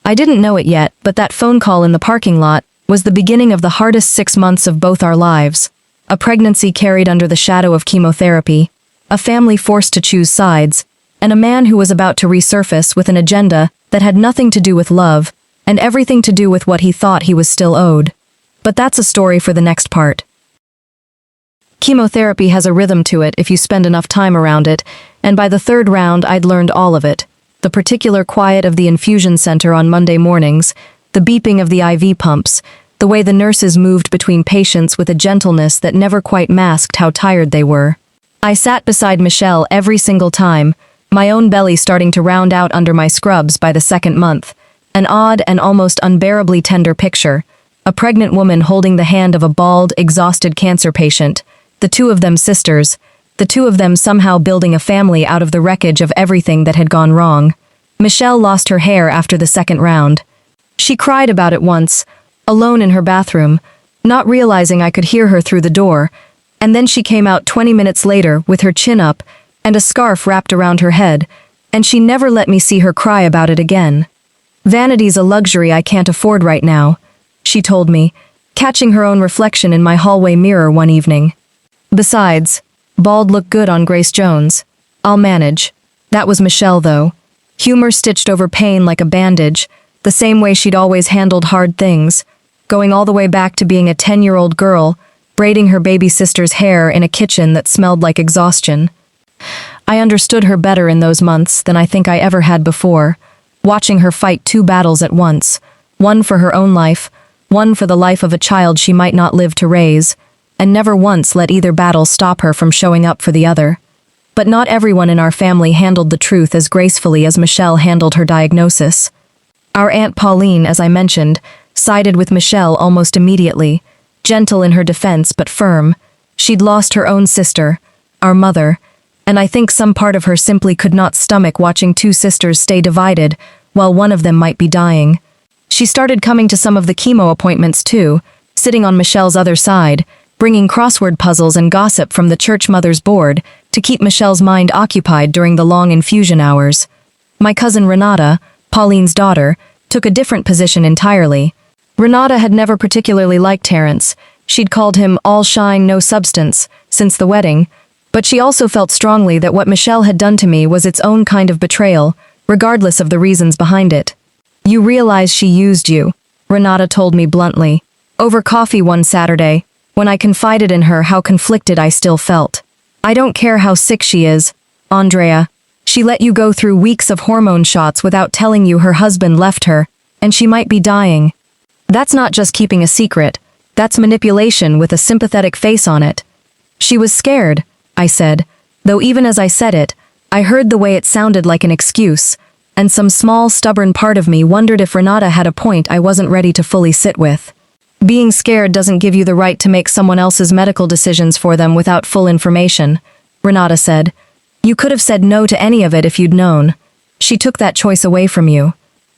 I didn't know it yet, but that phone call in the parking lot was the beginning of the hardest 6 months of both our lives. A pregnancy carried under the shadow of chemotherapy, a family forced to choose sides, and a man who was about to resurface with an agenda that had nothing to do with love and everything to do with what he thought he was still owed. But that's a story for the next part. Chemotherapy has a rhythm to it if you spend enough time around it, and by the third round I'd learned all of it. The particular quiet of the infusion center on Monday mornings, the beeping of the IV pumps, the way the nurses moved between patients with a gentleness that never quite masked how tired they were. I sat beside Michelle every single time, my own belly starting to round out under my scrubs by the second month, an odd and almost unbearably tender picture, a pregnant woman holding the hand of a bald, exhausted cancer patient, the two of them sisters, the two of them somehow building a family out of the wreckage of everything that had gone wrong. Michelle lost her hair after the second round. She cried about it once, alone in her bathroom, not realizing I could hear her through the door, and then she came out 20 minutes later with her chin up and a scarf wrapped around her head, and she never let me see her cry about it again. "Vanity's a luxury I can't afford right now," she told me, catching her own reflection in my hallway mirror one evening. "Besides, bald looked good on Grace Jones. I'll manage." That was Michelle, though. Humor stitched over pain like a bandage, the same way she'd always handled hard things, going all the way back to being a 10-year-old girl, braiding her baby sister's hair in a kitchen that smelled like exhaustion. I understood her better in those months than I think I ever had before, watching her fight 2 battles at once, one for her own life, one for the life of a child she might not live to raise, and never once let either battle stop her from showing up for the other. But not everyone in our family handled the truth as gracefully as Michelle handled her diagnosis. Our Aunt Pauline, as I mentioned, sided with Michelle almost immediately, gentle in her defense but firm. She'd lost her own sister, our mother, and I think some part of her simply could not stomach watching 2 sisters stay divided while one of them might be dying. She started coming to some of the chemo appointments too, sitting on Michelle's other side, bringing crossword puzzles and gossip from the church mother's board to keep Michelle's mind occupied during the long infusion hours. My cousin Renata, Pauline's daughter, took a different position entirely. Renata had never particularly liked Terence. She'd called him all shine, no substance since the wedding, but she also felt strongly that what Michelle had done to me was its own kind of betrayal, regardless of the reasons behind it. "You realize she used you," Renata told me bluntly, over coffee one Saturday, when I confided in her how conflicted I still felt. "I don't care how sick she is, Andrea. She let you go through weeks of hormone shots without telling you her husband left her, and she might be dying. That's not just keeping a secret, that's manipulation with a sympathetic face on it." "She was scared," I said, though even as I said it, I heard the way it sounded like an excuse, and some small, stubborn part of me wondered if Renata had a point I wasn't ready to fully sit with. "Being scared doesn't give you the right to make someone else's medical decisions for them without full information," Renata said. "You could have said no to any of it if you'd known. She took that choice away from you."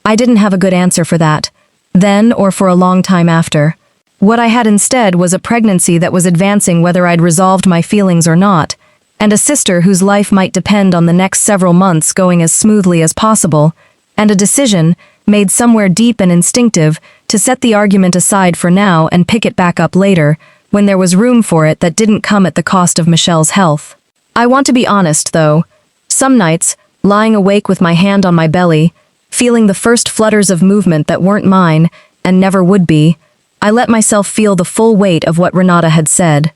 I didn't have a good answer for that, then or for a long time after. What I had instead was a pregnancy that was advancing whether I'd resolved my feelings or not, and a sister whose life might depend on the next several months going as smoothly as possible, and a decision, made somewhere deep and instinctive, to set the argument aside for now and pick it back up later, when there was room for it that didn't come at the cost of Michelle's health. I want to be honest, though. Some nights, lying awake with my hand on my belly, feeling the first flutters of movement that weren't mine, and never would be, I let myself feel the full weight of what Renata had said.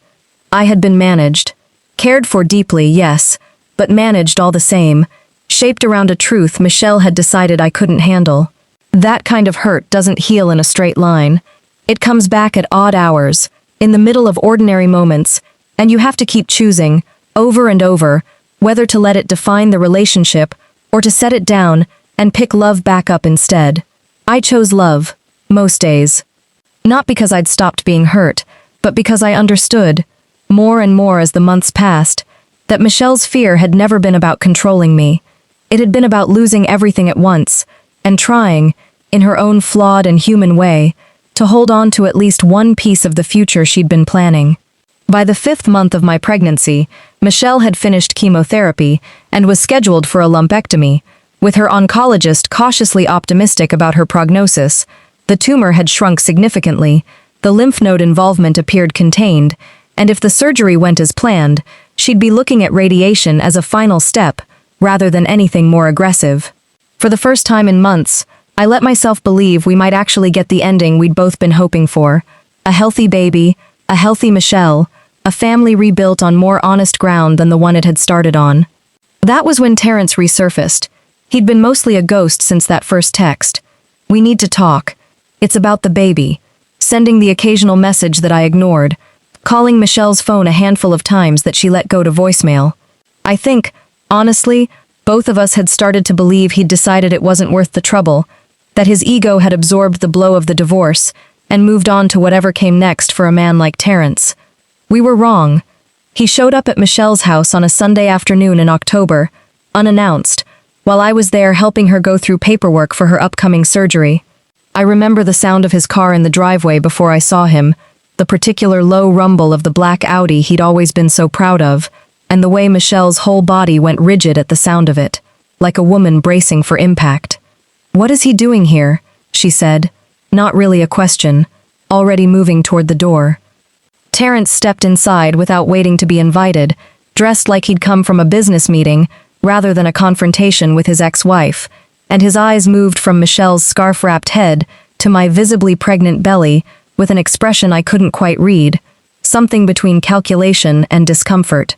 I had been managed. Cared for deeply, yes, but managed all the same, shaped around a truth Michelle had decided I couldn't handle. That kind of hurt doesn't heal in a straight line. It comes back at odd hours, in the middle of ordinary moments, and you have to keep choosing, over and over, whether to let it define the relationship or to set it down and pick love back up instead. I chose love, most days. Not because I'd stopped being hurt, but because I understood, more and more as the months passed, that Michelle's fear had never been about controlling me. It had been about losing everything at once, and trying, in her own flawed and human way, to hold on to at least one piece of the future she'd been planning. By the 5th month of my pregnancy, Michelle had finished chemotherapy and was scheduled for a lumpectomy. With her oncologist cautiously optimistic about her prognosis, the tumor had shrunk significantly, the lymph node involvement appeared contained, and if the surgery went as planned, she'd be looking at radiation as a final step, rather than anything more aggressive. For the first time in months, I let myself believe we might actually get the ending we'd both been hoping for. A healthy baby, a healthy Michelle, a family rebuilt on more honest ground than the one it had started on. That was when Terrence resurfaced. He'd been mostly a ghost since that first text. "We need to talk. It's about the baby." Sending the occasional message that I ignored. Calling Michelle's phone a handful of times that she let go to voicemail. I think, honestly, both of us had started to believe he'd decided it wasn't worth the trouble, that his ego had absorbed the blow of the divorce, and moved on to whatever came next for a man like Terrence. We were wrong. He showed up at Michelle's house on a Sunday afternoon in October, unannounced, while I was there helping her go through paperwork for her upcoming surgery. I remember the sound of his car in the driveway before I saw him, the particular low rumble of the black Audi he'd always been so proud of, and the way Michelle's whole body went rigid at the sound of it, like a woman bracing for impact. "What is he doing here?" she said, not really a question, already moving toward the door. Terrence stepped inside without waiting to be invited, dressed like he'd come from a business meeting rather than a confrontation with his ex-wife, and his eyes moved from Michelle's scarf-wrapped head to my visibly pregnant belly with an expression I couldn't quite read, something between calculation and discomfort.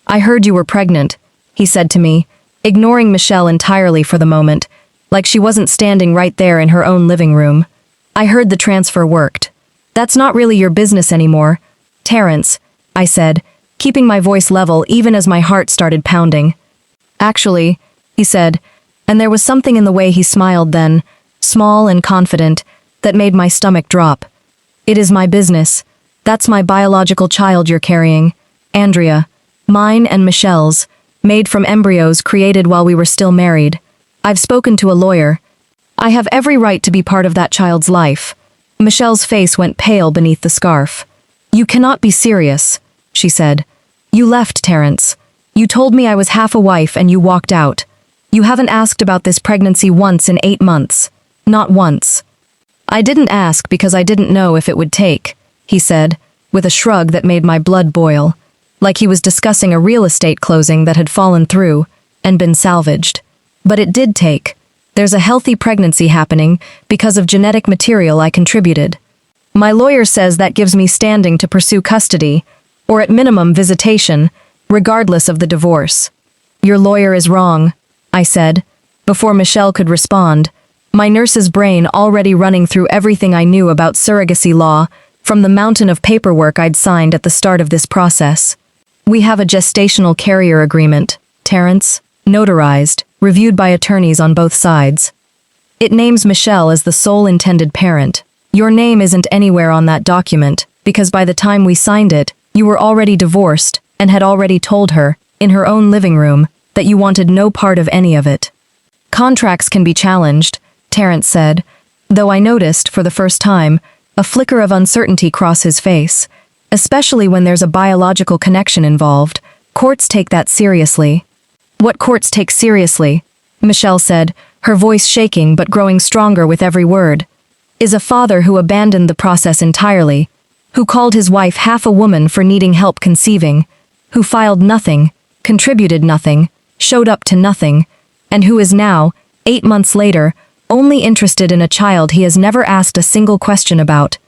"I heard you were pregnant," he said to me, ignoring Michelle entirely for the moment, like she wasn't standing right there in her own living room. "I heard the transfer worked. That's not really your business anymore, Terrence," I said, keeping my voice level even as my heart started pounding. "Actually," he said, and there was something in the way he smiled then, small and confident, that made my stomach drop. "It is my business. That's my biological child you're carrying, Andrea. Mine and Michelle's, made from embryos created while we were still married. I've spoken to a lawyer. I have every right to be part of that child's life." Michelle's face went pale beneath the scarf. "You cannot be serious," she said. "You left, Terrence. You told me I was half a wife and you walked out. You haven't asked about this pregnancy once in 8 months. Not once." "I didn't ask because I didn't know if it would take," he said, with a shrug that made my blood boil, like he was discussing a real estate closing that had fallen through and been salvaged. "But it did take. There's a healthy pregnancy happening because of genetic material I contributed. My lawyer says that gives me standing to pursue custody, or at minimum visitation, regardless of the divorce." "Your lawyer is wrong," I said, before Michelle could respond, my nurse's brain already running through everything I knew about surrogacy law from the mountain of paperwork I'd signed at the start of this process. "We have a gestational carrier agreement, Terrence, notarized, reviewed by attorneys on both sides. It names Michelle as the sole intended parent. Your name isn't anywhere on that document, because by the time we signed it, you were already divorced and had already told her, in her own living room, that you wanted no part of any of it." "Contracts can be challenged," Terrence said, though I noticed, for the first time, a flicker of uncertainty cross his face. "Especially when there's a biological connection involved. Courts take that seriously." "What courts take seriously," Michelle said, her voice shaking but growing stronger with every word, "is a father who abandoned the process entirely, who called his wife half a woman for needing help conceiving, who filed nothing, contributed nothing, showed up to nothing, and who is now, 8 months later, only interested in a child he has never asked a single question about.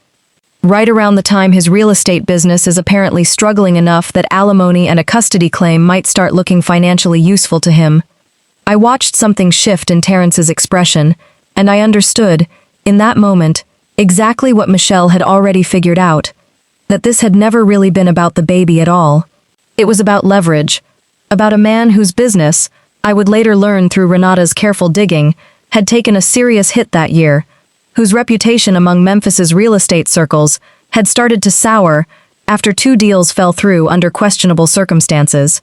Right around the time his real estate business is apparently struggling enough that alimony and a custody claim might start looking financially useful to him." I watched something shift in Terrence's expression, and I understood, in that moment, exactly what Michelle had already figured out, that this had never really been about the baby at all. It was about leverage, about a man whose business, I would later learn through Renata's careful digging, had taken a serious hit that year, whose reputation among Memphis's real estate circles had started to sour after 2 deals fell through under questionable circumstances,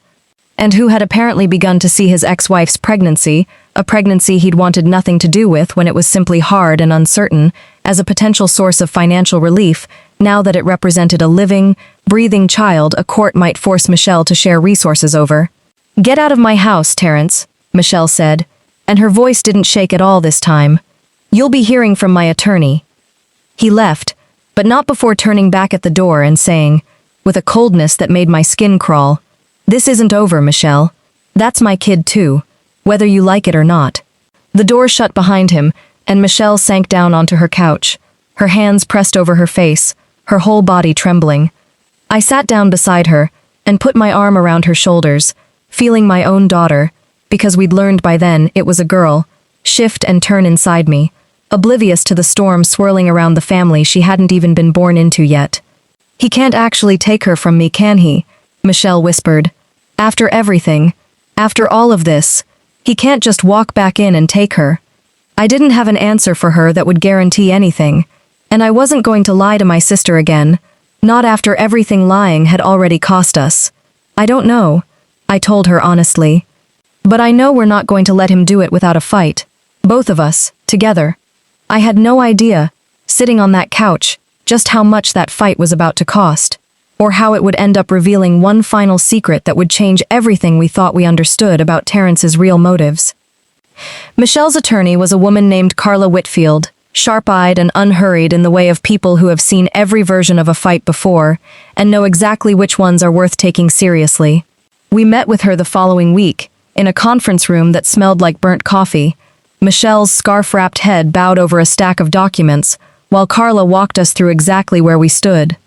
and who had apparently begun to see his ex-wife's pregnancy, a pregnancy he'd wanted nothing to do with when it was simply hard and uncertain, as a potential source of financial relief, now that it represented a living, breathing child a court might force Michelle to share resources over. "Get out of my house, Terrence," Michelle said, and her voice didn't shake at all this time. "You'll be hearing from my attorney." He left, but not before turning back at the door and saying, with a coldness that made my skin crawl, "This isn't over, Michelle. That's my kid too, whether you like it or not." The door shut behind him, and Michelle sank down onto her couch, her hands pressed over her face, her whole body trembling. I sat down beside her and put my arm around her shoulders, feeling my own daughter, because we'd learned by then it was a girl, shift and turn inside me, oblivious to the storm swirling around the family she hadn't even been born into yet. "He can't actually take her from me, can he?" Michelle whispered. "After everything, after all of this, he can't just walk back in and take her." I didn't have an answer for her that would guarantee anything, and I wasn't going to lie to my sister again, not after everything lying had already cost us. "I don't know," I told her honestly. "But I know we're not going to let him do it without a fight. Both of us, together." I had no idea, sitting on that couch, just how much that fight was about to cost, or how it would end up revealing one final secret that would change everything we thought we understood about Terrence's real motives. Michelle's attorney was a woman named Carla Whitfield, sharp-eyed and unhurried in the way of people who have seen every version of a fight before and know exactly which ones are worth taking seriously. We met with her the following week, in a conference room that smelled like burnt coffee. Michelle's scarf-wrapped head bowed over a stack of documents, while Carla walked us through exactly where we stood.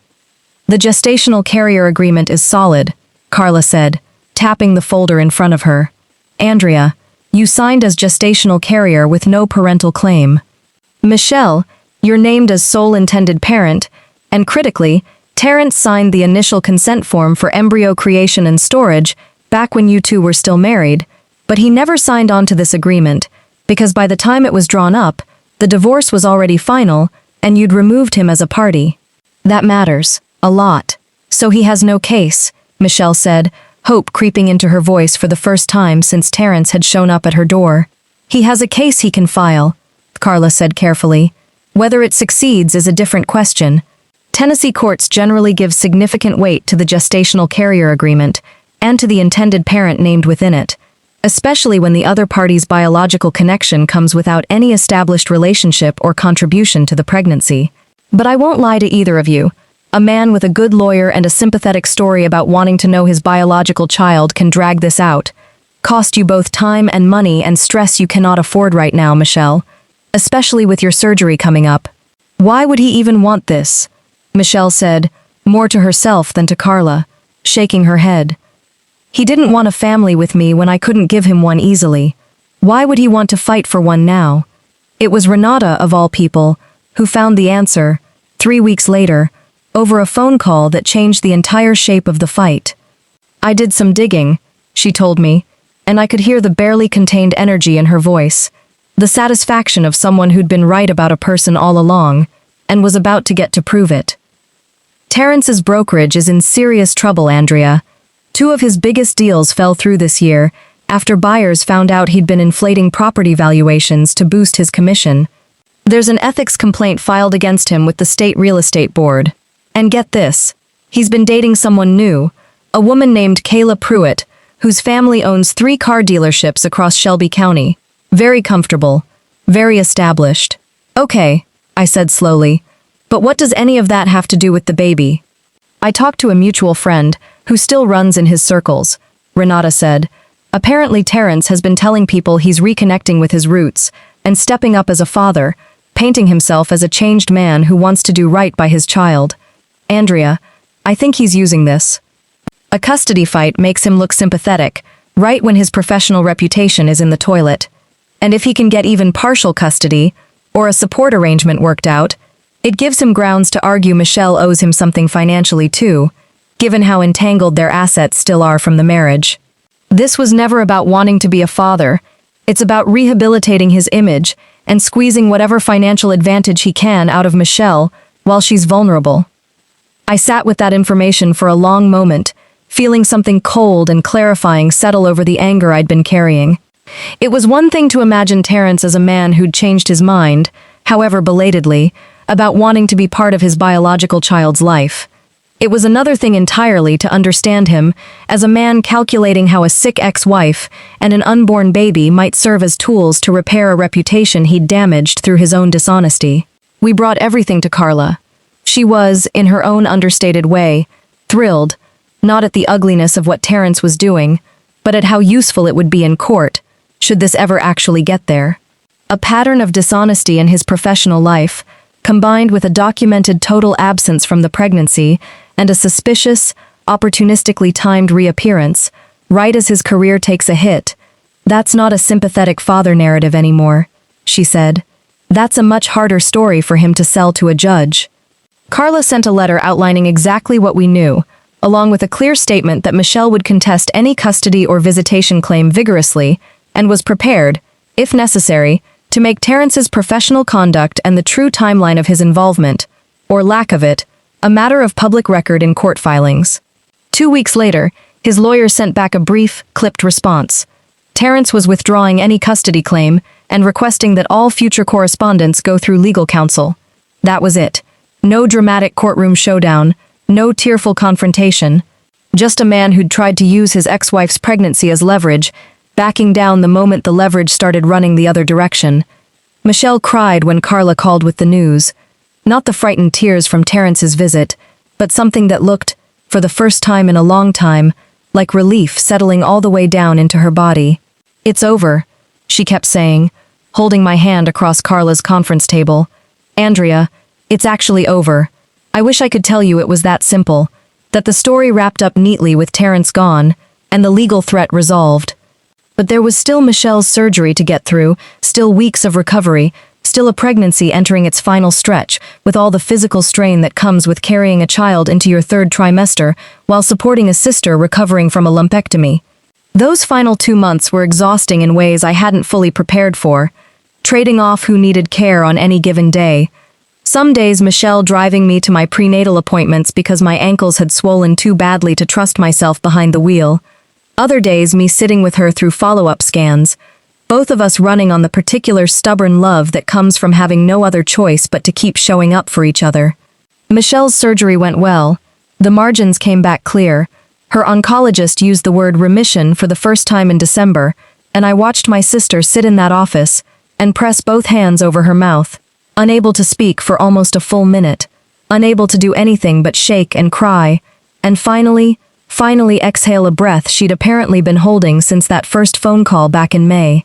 "The gestational carrier agreement is solid," Carla said, tapping the folder in front of her. "Andrea, you signed as gestational carrier with no parental claim. Michelle, you're named as sole intended parent, and critically, Terrence signed the initial consent form for embryo creation and storage back when you two were still married, but he never signed on to this agreement, because by the time it was drawn up, the divorce was already final, and you'd removed him as a party. That matters, a lot. So he has no case," Michelle said, hope creeping into her voice for the first time since Terrence had shown up at her door. "He has a case he can file," Carla said carefully. "Whether it succeeds is a different question. Tennessee courts generally give significant weight to the gestational carrier agreement and to the intended parent named within it, especially when the other party's biological connection comes without any established relationship or contribution to the pregnancy. But I won't lie to either of you. A man with a good lawyer and a sympathetic story about wanting to know his biological child can drag this out. Cost you both time and money and stress you cannot afford right now, Michelle, especially with your surgery coming up. Why would he even want this?" Michelle said, more to herself than to Carla, shaking her head. "He didn't want a family with me when I couldn't give him one easily. Why would he want to fight for one now?" It was Renata, of all people, who found the answer, 3 weeks later, over a phone call that changed the entire shape of the fight. "I did some digging," she told me, and I could hear the barely contained energy in her voice, the satisfaction of someone who'd been right about a person all along, and was about to get to prove it. "Terrence's brokerage is in serious trouble, Andrea. 2 of his biggest deals fell through this year, after buyers found out he'd been inflating property valuations to boost his commission. There's an ethics complaint filed against him with the state real estate board. And get this, he's been dating someone new, a woman named Kayla Pruitt, whose family owns 3 car dealerships across Shelby County. Very comfortable, very established." "Okay," I said slowly, "but what does any of that have to do with the baby?" "I talked to a mutual friend, who still runs in his circles," Renata said. "Apparently Terrence has been telling people he's reconnecting with his roots and stepping up as a father, painting himself as a changed man who wants to do right by his child. Andrea, I think he's using this. A custody fight makes him look sympathetic, right when his professional reputation is in the toilet. And if he can get even partial custody, or a support arrangement worked out, it gives him grounds to argue Michelle owes him something financially too, given how entangled their assets still are from the marriage. This was never about wanting to be a father. It's about rehabilitating his image and squeezing whatever financial advantage he can out of Michelle while she's vulnerable." I sat with that information for a long moment, feeling something cold and clarifying settle over the anger I'd been carrying. It was one thing to imagine Terrence as a man who'd changed his mind, however belatedly, about wanting to be part of his biological child's life. It was another thing entirely to understand him as a man calculating how a sick ex-wife and an unborn baby might serve as tools to repair a reputation he'd damaged through his own dishonesty. We brought everything to Carla. She was, in her own understated way, thrilled, not at the ugliness of what Terrence was doing, but at how useful it would be in court, should this ever actually get there. A pattern of dishonesty in his professional life, combined with a documented total absence from the pregnancy and a suspicious, opportunistically timed reappearance, right as his career takes a hit. That's not a sympathetic father narrative anymore, she said. That's a much harder story for him to sell to a judge. Carla sent a letter outlining exactly what we knew, along with a clear statement that Michelle would contest any custody or visitation claim vigorously and was prepared, if necessary, to make Terrence's professional conduct and the true timeline of his involvement, or lack of it, a matter of public record in court filings. 2 weeks later, his lawyer sent back a brief, clipped response. Terrence was withdrawing any custody claim and requesting that all future correspondence go through legal counsel. That was it. No dramatic courtroom showdown, no tearful confrontation. Just a man who'd tried to use his ex-wife's pregnancy as leverage, backing down the moment the leverage started running the other direction. Michelle cried when Carla called with the news. Not the frightened tears from Terrence's visit, but something that looked, for the first time in a long time, like relief settling all the way down into her body. "It's over," she kept saying, holding my hand across Carla's conference table. "Andrea, it's actually over. I wish I could tell you it was that simple, that the story wrapped up neatly with Terrence gone, and the legal threat resolved. But there was still Michelle's surgery to get through, still weeks of recovery, still a pregnancy entering its final stretch, with all the physical strain that comes with carrying a child into your 3rd trimester while supporting a sister recovering from a lumpectomy. Those final 2 months were exhausting in ways I hadn't fully prepared for, trading off who needed care on any given day. Some days Michelle driving me to my prenatal appointments because my ankles had swollen too badly to trust myself behind the wheel. Other days me sitting with her through follow-up scans, both of us running on the particular stubborn love that comes from having no other choice but to keep showing up for each other. Michelle's surgery went well. The margins came back clear. Her oncologist used the word remission for the first time in December, and I watched my sister sit in that office and press both hands over her mouth, unable to speak for almost a full minute, unable to do anything but shake and cry, and finally exhale a breath she'd apparently been holding since that first phone call back in May.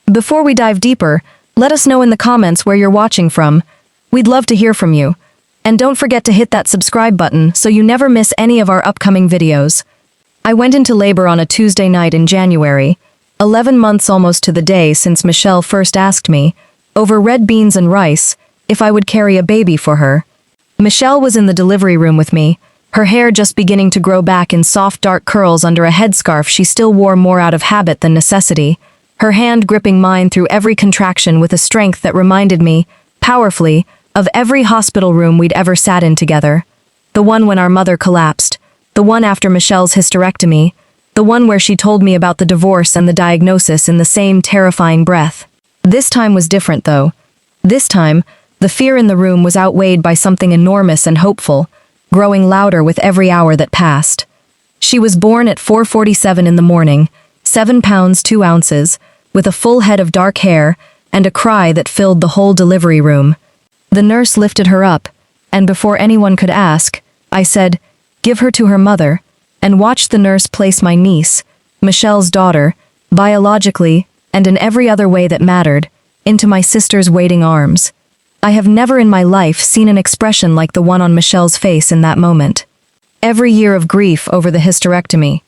Before we dive deeper, let us know in the comments where you're watching from. We'd love to hear from you. And don't forget to hit that subscribe button so you never miss any of our upcoming videos. I went into labor on a Tuesday night in January, 11 months almost to the day since Michelle first asked me, over red beans and rice, if I would carry a baby for her. Michelle was in the delivery room with me, her hair just beginning to grow back in soft dark curls under a headscarf she still wore more out of habit than necessity, her hand gripping mine through every contraction with a strength that reminded me, powerfully, of every hospital room we'd ever sat in together. The one when our mother collapsed, the one after Michelle's hysterectomy, the one where she told me about the divorce and the diagnosis in the same terrifying breath. This time was different, though. This time, the fear in the room was outweighed by something enormous and hopeful, growing louder with every hour that passed. She was born at 4:47 in the morning, 7 pounds 2 ounces, with a full head of dark hair and a cry that filled the whole delivery room. The nurse lifted her up, and before anyone could ask, I said, "Give her to her mother," and watched the nurse place my niece, Michelle's daughter, biologically and in every other way that mattered, into my sister's waiting arms. I have never in my life seen an expression like the one on Michelle's face in that moment. Every year of grief over the hysterectomy,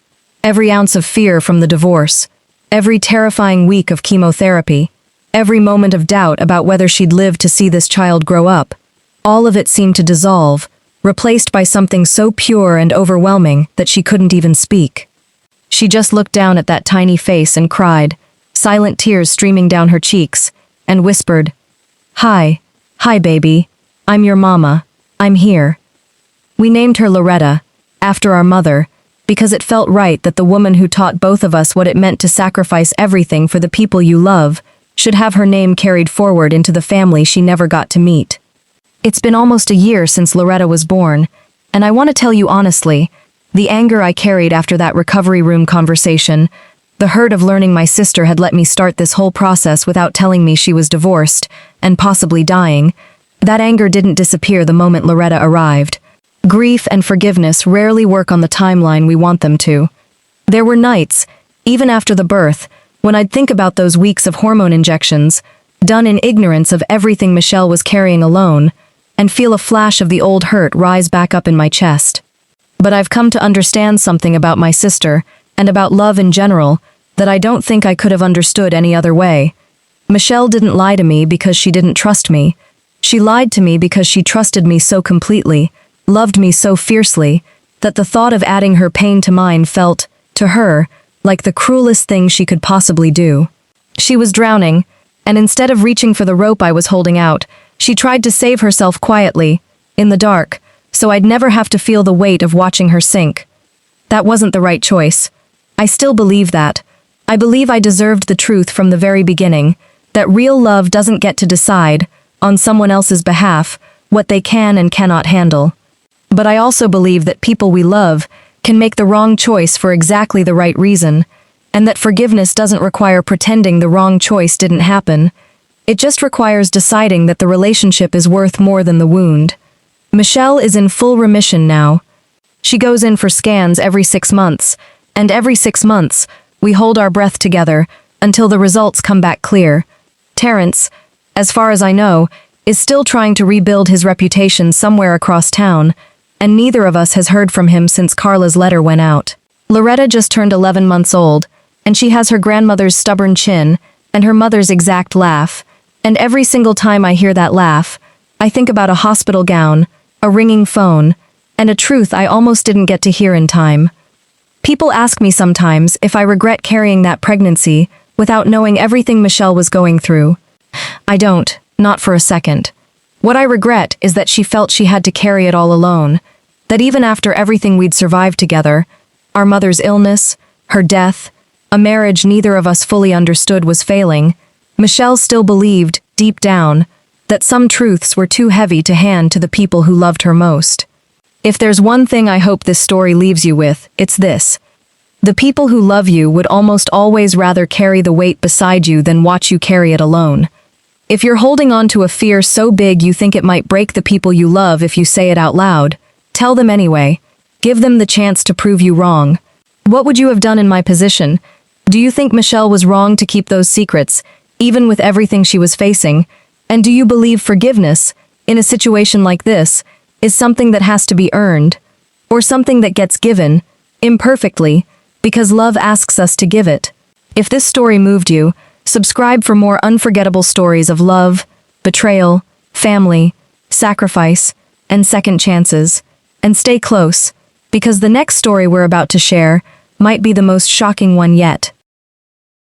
every ounce of fear from the divorce, every terrifying week of chemotherapy, every moment of doubt about whether she'd live to see this child grow up, all of it seemed to dissolve, replaced by something so pure and overwhelming that she couldn't even speak. She just looked down at that tiny face and cried, silent tears streaming down her cheeks, and whispered, Hi, baby. I'm your mama. I'm here." We named her Loretta, after our mother, because it felt right that the woman who taught both of us what it meant to sacrifice everything for the people you love should have her name carried forward into the family she never got to meet. It's been almost a year since Loretta was born, and I want to tell you honestly, the anger I carried after that recovery room conversation, the hurt of learning my sister had let me start this whole process without telling me she was divorced, and possibly dying, that anger didn't disappear the moment Loretta arrived. Grief and forgiveness rarely work on the timeline we want them to. There were nights, even after the birth, when I'd think about those weeks of hormone injections, done in ignorance of everything Michelle was carrying alone, and feel a flash of the old hurt rise back up in my chest. But I've come to understand something about my sister, and about love in general, that I don't think I could have understood any other way. Michelle didn't lie to me because she didn't trust me. She lied to me because she trusted me so completely, loved me so fiercely, that the thought of adding her pain to mine felt, to her, like the cruelest thing she could possibly do. She was drowning, and instead of reaching for the rope I was holding out, she tried to save herself quietly, in the dark, so I'd never have to feel the weight of watching her sink. That wasn't the right choice. I still believe that. I believe I deserved the truth from the very beginning, that real love doesn't get to decide, on someone else's behalf, what they can and cannot handle. But I also believe that people we love can make the wrong choice for exactly the right reason, and that forgiveness doesn't require pretending the wrong choice didn't happen. It just requires deciding that the relationship is worth more than the wound. Michelle is in full remission now. She goes in for scans every 6 months, and every 6 months, we hold our breath together until the results come back clear. Terrence, as far as I know, is still trying to rebuild his reputation somewhere across town, and neither of us has heard from him since Carla's letter went out. Loretta just turned 11 months old, and she has her grandmother's stubborn chin and her mother's exact laugh, and every single time I hear that laugh, I think about a hospital gown, a ringing phone, and a truth I almost didn't get to hear in time. People ask me sometimes if I regret carrying that pregnancy without knowing everything Michelle was going through. I don't, not for a second. What I regret is that she felt she had to carry it all alone, that even after everything we'd survived together, our mother's illness, her death, a marriage neither of us fully understood was failing, Michelle still believed, deep down, that some truths were too heavy to hand to the people who loved her most. If there's one thing I hope this story leaves you with, it's this. The people who love you would almost always rather carry the weight beside you than watch you carry it alone. If you're holding on to a fear so big you think it might break the people you love if you say it out loud, tell them anyway. Give them the chance to prove you wrong. What would you have done in my position? Do you think Michelle was wrong to keep those secrets, even with everything she was facing? And do you believe forgiveness, in a situation like this, is something that has to be earned, or something that gets given, imperfectly, because love asks us to give it? If this story moved you, subscribe for more unforgettable stories of love, betrayal, family, sacrifice, and second chances. And stay close, because the next story we're about to share might be the most shocking one yet.